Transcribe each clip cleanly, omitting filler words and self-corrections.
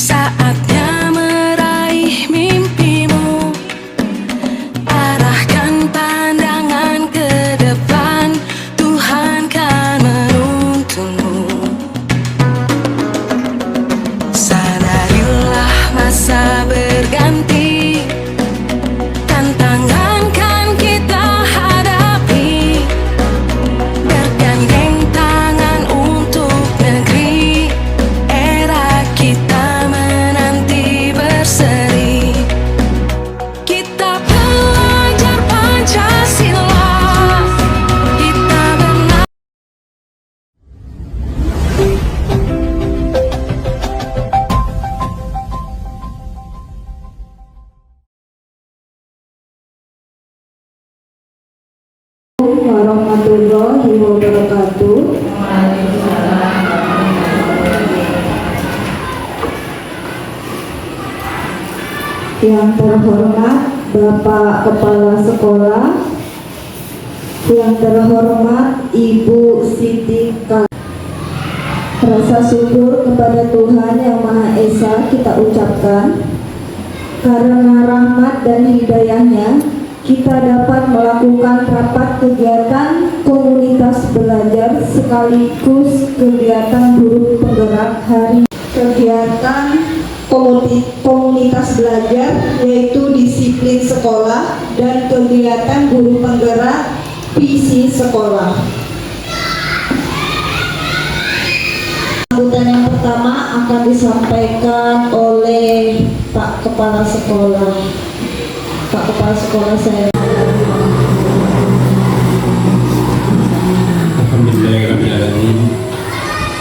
Saatnya meraih mimpimu, arahkan pandangan ke depan, Tuhan kan menuntunmu. Sadarilah masa berganti, tantangan kan kita hadapi, bergandeng tangan untuk negeri, era kita menanti berseri. Kita belajar Pancasila, kita benar. Warahmatullahi wabarakatuh. Yang terhormat Bapak Kepala Sekolah, yang terhormat Ibu Siti K. Rasa syukur kepada Tuhan Yang Maha Esa kita ucapkan, karena rahmat dan hidayahnya kita dapat melakukan rapat kegiatan komunitas belajar sekaligus kegiatan guru penggerak hari. Kegiatan komunitas belajar yaitu disiplin sekolah dan kegiatan guru penggerak visi sekolah. Sambutan yang pertama akan disampaikan oleh Pak Kepala Sekolah. Pak Kepala Sekolah, saya. Alhamdulillahirrahmanirrahim.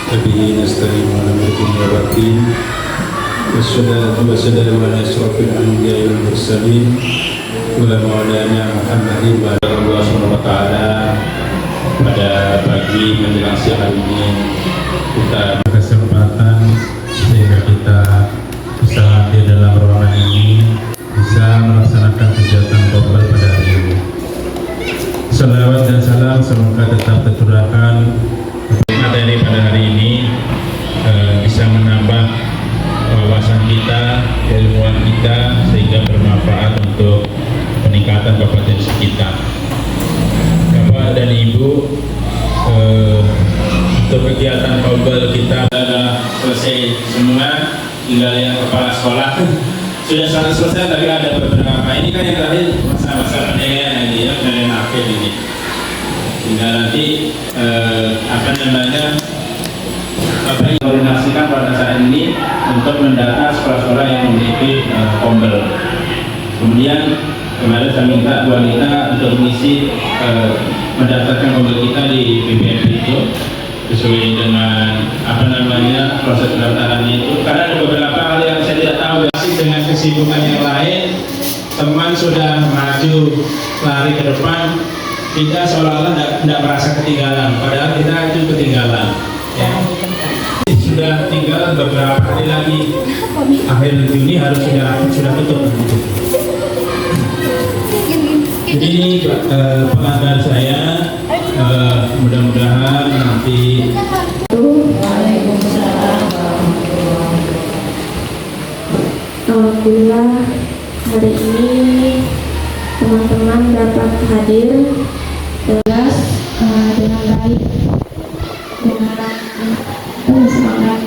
Nabihi nasta'in wa nabihi wassalatu wassalamu ala asyrafil anbiya'i wal mursalin wa maulana Muhammadin wa ala Allah subhanahu wa ta'ala. Pada pagi menjelang siang hari ini kita berkesempatan sehingga kita bisa hadir dalam ruangan ini, bisa melaksanakan kegiatan Qoblal pada hari ini. Salawat dan salam semoga tetap tercurahkan materi pada hari ini, bisa menambah wawasan kita, ilmuwan kita, sehingga bermanfaat untuk peningkatan kompetensi kita. Bapak dan Ibu, untuk kegiatan Qoblal kita sudah selesai semua, tinggal yang kepala sekolah sudah selesai, tapi ada beberapa ini kan yang terakhir masa-masa penilaian ini ya, penilaian akhir ini. Tinggal nanti apa namanya, apa yang koordinasikan pada saat ini untuk mendata sekolah-sekolah yang memiliki Qoblal. Kemudian kemarin saya minta Bu Anita untuk mengisi mendaftarkan Qoblal kita di BPMP itu sesuai dengan apa namanya proses pendaftarannya itu, karena ada beberapa hal yang saya tidak tahu. Dengan kesibukan yang lain, teman sudah maju lari ke depan, kita seolah-olah tidak merasa ketinggalan, padahal kita itu ketinggalan ya. Sudah tinggal beberapa hari lagi, akhir Juni harus sudah tutup. Jadi ini pengantar saya, mudah-mudahan nanti. Alhamdulillah hari ini teman-teman dapat hadir dengan baik, dengan semangat.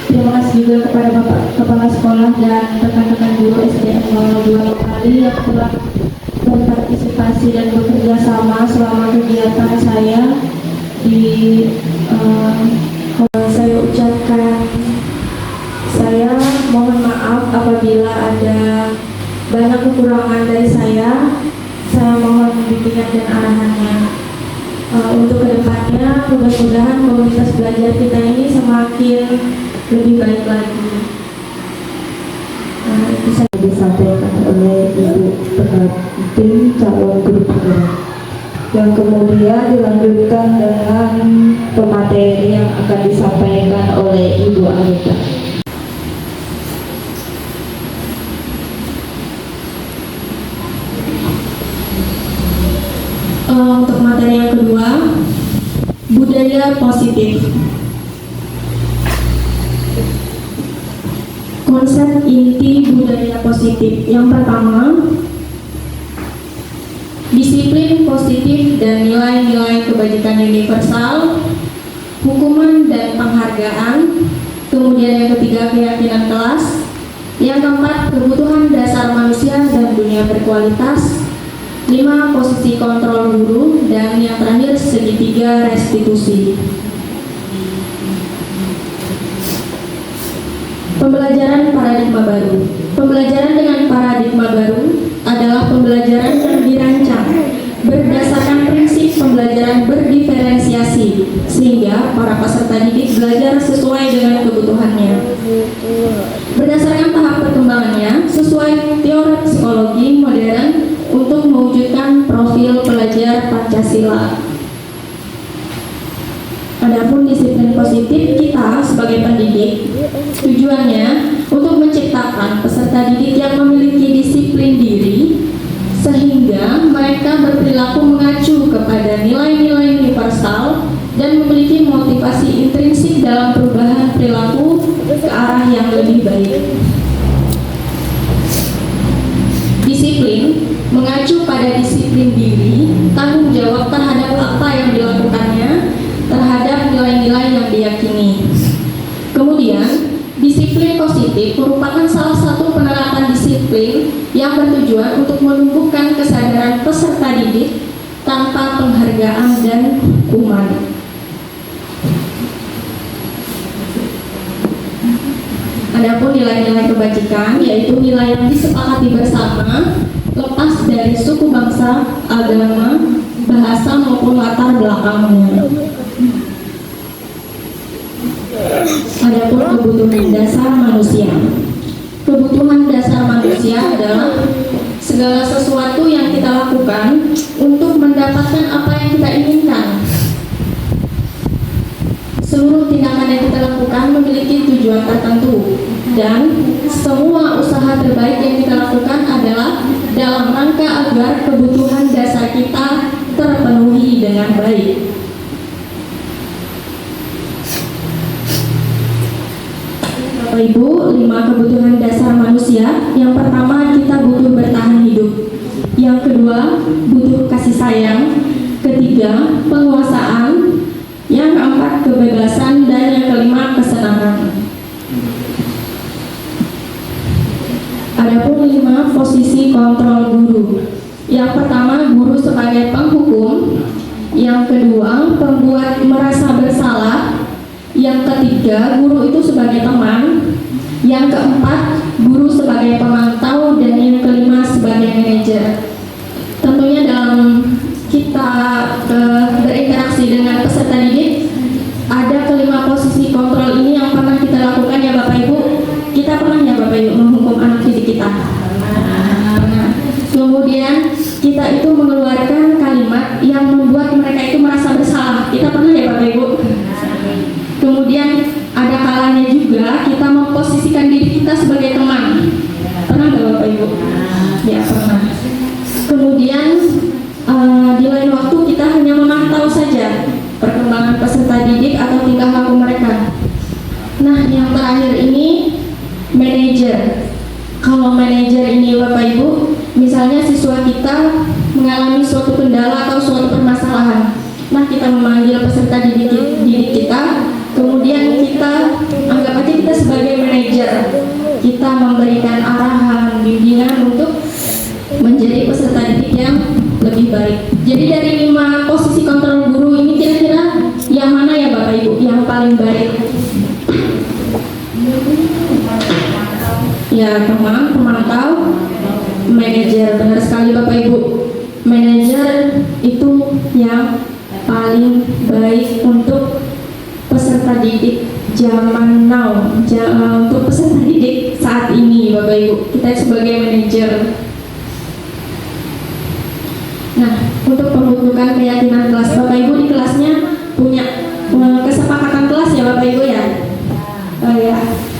Terima kasih juga kepada Bapak Kepala Sekolah dan rekan-rekan guru SDN 02 Kali yang telah berpartisipasi dan bekerja sama selama kegiatan saya di saya ucapkan, saya mohon maaf apabila ada banyak kekurangan dari saya mohon bimbingan dan arahannya. Untuk kedepannya mudah-mudahan komunitas belajar kita ini semakin lebih baik lagi. Bisa disampaikan oleh Ibu pendamping calon guru penggerak, yang kemudian dilanjutkan dengan pemateri yang akan disampaikan oleh Ibu Anita. Untuk materi yang kedua, budaya positif. konsep inti budaya positif. Yang pertama, disiplin positif dan nilai-nilai kebajikan universal, hukuman dan penghargaan. Kemudian yang ketiga, keyakinan kelas. Yang keempat, kebutuhan dasar manusia dan dunia berkualitas. 5, posisi kontrol guru. Dan yang terakhir, segitiga restitusi. Pembelajaran paradigma baru. Pembelajaran dengan paradigma baru adalah pembelajaran yang dirancang berdasarkan prinsip pembelajaran berdiferensiasi, sehingga para peserta didik belajar sesuai dengan kebutuhannya. Berdasarkan tahap perkembangannya, sesuai teori psikologi modern untuk mewujudkan profil pelajar Pancasila. Adapun disiplin positif kita sebagai pendidik, tujuannya untuk menciptakan peserta didik yang memiliki disiplin diri, sehingga mereka berperilaku mengacu kepada nilai-nilai universal dan memiliki motivasi intrinsik dalam perubahan perilaku ke arah yang lebih baik. Disiplin mengacu pada disiplin diri, tanggung jawab terhadap apa yang dilakukannya, terhadap nilai-nilai yang diyakini. Kemudian, disiplin positif merupakan salah satu penerapan disiplin yang bertujuan untuk menumbuhkan kesadaran peserta didik tanpa penghargaan dan hukuman. Adapun nilai-nilai kebajikan, yaitu nilai yang disepakati bersama, lepas dari suku bangsa, agama, bahasa maupun latar belakangnya. Adapun kebutuhan dasar manusia. Kebutuhan dasar manusia adalah segala sesuatu yang kita lakukan untuk mendapatkan apa yang kita inginkan. Seluruh tindakan yang kita lakukan memiliki tujuan tertentu, dan semua usaha terbaik yang kita lakukan adalah dalam rangka agar kebutuhan dasar kita terpenuhi dengan baik. Bapak Ibu, 5 kebutuhan dasar manusia. Yang pertama, kita butuh bertahan hidup. Yang kedua, butuh kasih sayang. Ketiga, penguasaan. Yang keempat, kebebasan. Dan yang kelima, kesenangan. Adapun 5 posisi kontrol guru. Yang pertama, guru sebagai penghukum. Yang kedua, pembuat merasa bersalah. Yang ketiga, guru itu sebagai teman. Yang keempat, guru sebagai pemantau. Dan yang kelima, sebagai manajer. Tentunya dalam kita berinteraksi dengan peserta didik, ada kelima posisi kontrol ini yang pernah kita lakukan ya Bapak Ibu. Kita pernah ya Bapak Ibu menghukum anak didik kita? Pernah. Kemudian kita itu mengeluarkan kalimat yang membuat mereka itu merasa bersalah. Kita pernah ya Bapak Ibu? Kemudian ada kalanya juga kita memposisikan diri kita sebagai teman. Pernah nggak Bapak Ibu? Ya pernah. Kemudian di lain waktu kita hanya memantau saja perkembangan peserta didik atau tingkah laku mereka. Nah, yang terakhir ini manajer. Kalau manajer ini Bapak Ibu, misalnya siswa kita mengalami suatu kendala atau suatu permasalahan. Nah, kita memanggil peserta didik kita, kemudian kita anggap aja kita sebagai manajer. Kita memberikan arahan, bimbingan untuk menjadi peserta didik yang lebih baik. Jadi dari 5 posisi kontrol guru ini kira-kira yang mana ya Bapak Ibu yang paling baik? Ya, teman, pemantau, manajer. Benar sekali Bapak Ibu. Manajer itu yang paling baik untuk peserta didik zaman now, untuk peserta didik saat ini Bapak Ibu. Kita sebagai manajer. Nah, untuk pembentukan keyakinan kelas, Bapak Ibu di kelasnya punya kesepakatan kelas ya Bapak Ibu ya? Oh ya,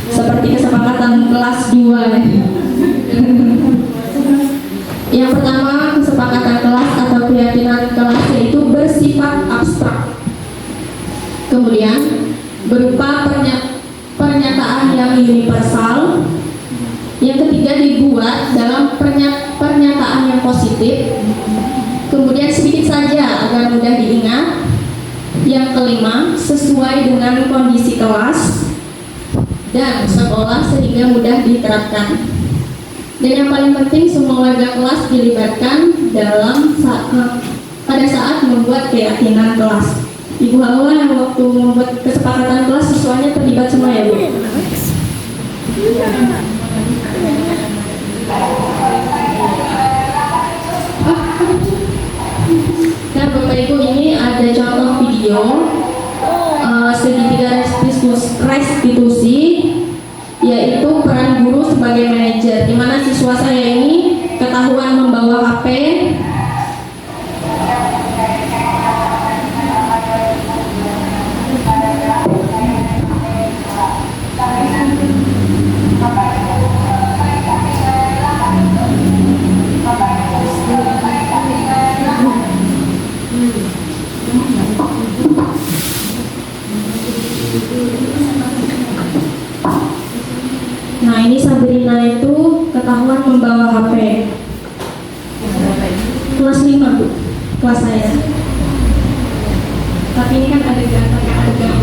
seperti kesepakatan kelas 2 ya. Yang pertama, kesepakatan kelas atau keyakinan kelas yaitu bersifat abstrak. Kemudian berupa pernyataan yang universal, dibuat dalam pernyataan yang positif. Kemudian sedikit saja agar mudah diingat. Yang kelima, sesuai dengan kondisi kelas dan sekolah sehingga mudah diterapkan. Dan yang paling penting, semua warga kelas dilibatkan pada saat membuat keyakinan kelas. Ibu Hawa yang waktu membuat kesepakatan kelas siswanya terlibat semua ya Bu? Nah Bapak Ibu, ini ada contoh video segitiga restitusi, yaitu peran guru sebagai manajer, di mana siswa saya ini ketahuan membawa HP. Nah ini Sabrina itu ketahuan membawa HP. Kelas 5 Bu, kelas saya. Tapi ini kan adegan maksudnya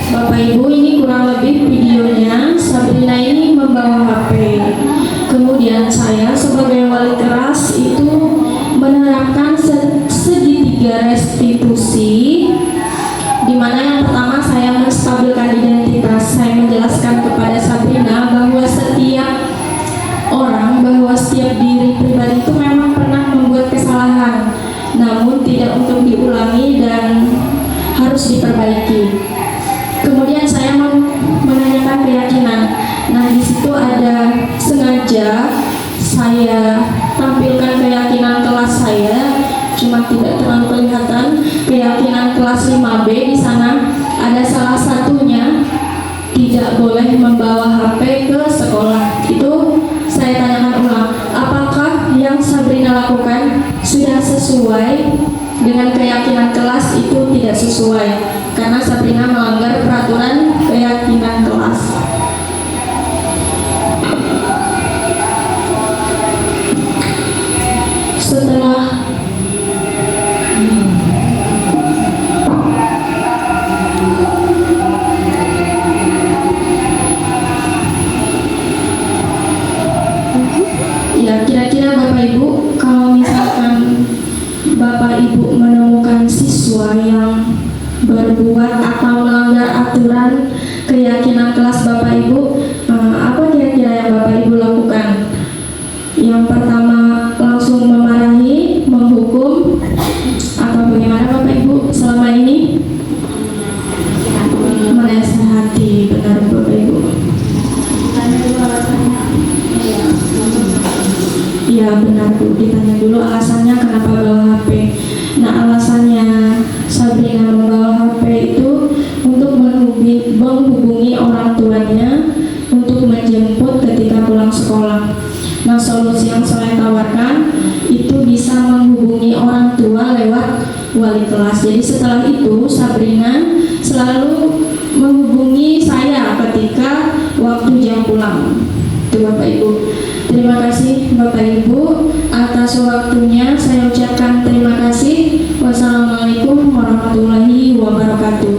Bapak Ibu, ini kurang lebih videonya. Sabrina ini membawa HP. Kemudian saya sebagai wali kelas itu menerapkan segitiga restitusi, di mana yang pertama saya menstabilkan identitas. Saya menjelaskan kepada Sabrina bahwa setiap diri pribadi itu memang pernah membuat kesalahan, namun tidak untuk diulangi dan harus diperbaiki. Kemudian saya menanyakan keyakinan. Nah, di situ ada sengaja saya tampilkan keyakinan kelas saya, cuma tidak terlalu kelihatan. Keyakinan kelas 5B di sana ada salah satunya tidak boleh membawa HP ke sekolah. Itu saya tanyakan ulang, apakah yang Sabrina lakukan sudah sesuai dengan keyakinan kelas? Itu tidak sesuai, karena Sabrina melanggar peraturan keyakinan kelas. Setelah ya, kira-kira Bapak Ibu, kalau misalkan Bapak Ibu menemukan siswa yang berbuat atau melanggar aturan keyakinan kelas Bapak Ibu, apa kira-kira yang Bapak Ibu lakukan? Yang pertama, langsung memarahi, menghukum, atau bagaimana Bapak Ibu selama ini? Menasihati, benar Bapak Ibu. Iya benar Bu, ditanya dulu alasannya kenapa bawa HP. Nah, alasannya Sabrina membawa HP itu untuk menghubungi orang tuanya untuk menjemput ketika pulang sekolah. Nah, solusi yang saya tawarkan itu bisa menghubungi orang tua lewat wali kelas. Jadi setelah itu Sabrina selalu menghubungi Islam. Itu Bapak Ibu. Terima kasih Bapak Ibu atas waktunya. Saya ucapkan terima kasih. Wassalamualaikum warahmatullahi wabarakatuh.